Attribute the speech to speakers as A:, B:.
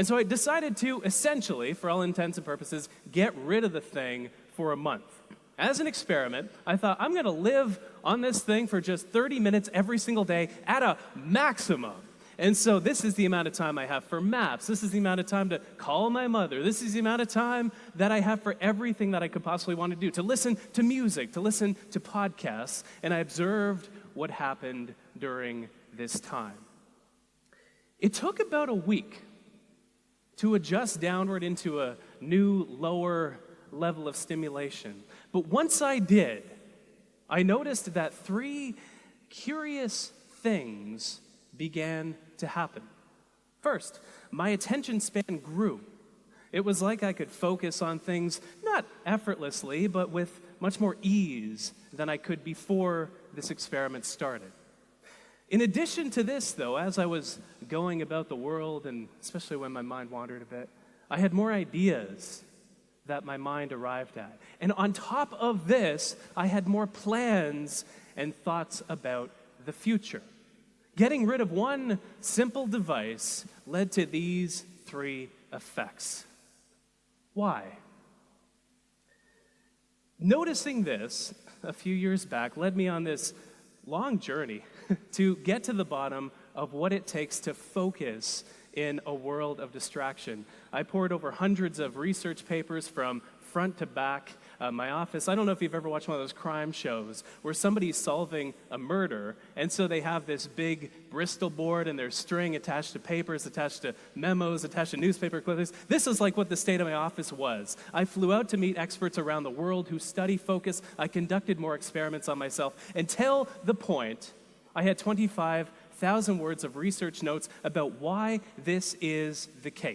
A: And so I decided to essentially, for all intents and purposes, get rid of the thing for a month. As an experiment, I thought, I'm going to live on this thing for just 30 minutes every single day at a maximum. And so this is the amount of time I have for maps. This is the amount of time to call my mother. This is the amount of time that I have for everything that I could possibly want to do, to listen to music, to listen to podcasts. And I observed what happened during this time. It took about a week to adjust downward into a new, lower level of stimulation. But once I did, I noticed that 3 curious things began to happen. First, my attention span grew. It was like I could focus on things not effortlessly, but with much more ease than I could before this experiment started. In addition to this, though, as I was going about the world, and especially when my mind wandered a bit, I had more ideas that my mind arrived at. And on top of this, I had more plans and thoughts about the future. Getting rid of one simple device led to these 3 effects. Why? Noticing this a few years back led me on this long journey to get to the bottom of what it takes to focus in a world of distraction. I poured over hundreds of research papers from front to back. My office, I don't know if you've ever watched one of those crime shows where somebody's solving a murder, and so they have this big Bristol board and there's string attached to papers, attached to memos, attached to newspaper clippings. This is like what the state of my office was. I flew out to meet experts around the world who study focus. I conducted more experiments on myself until the point I had 25,000 words of research notes about why this is the case.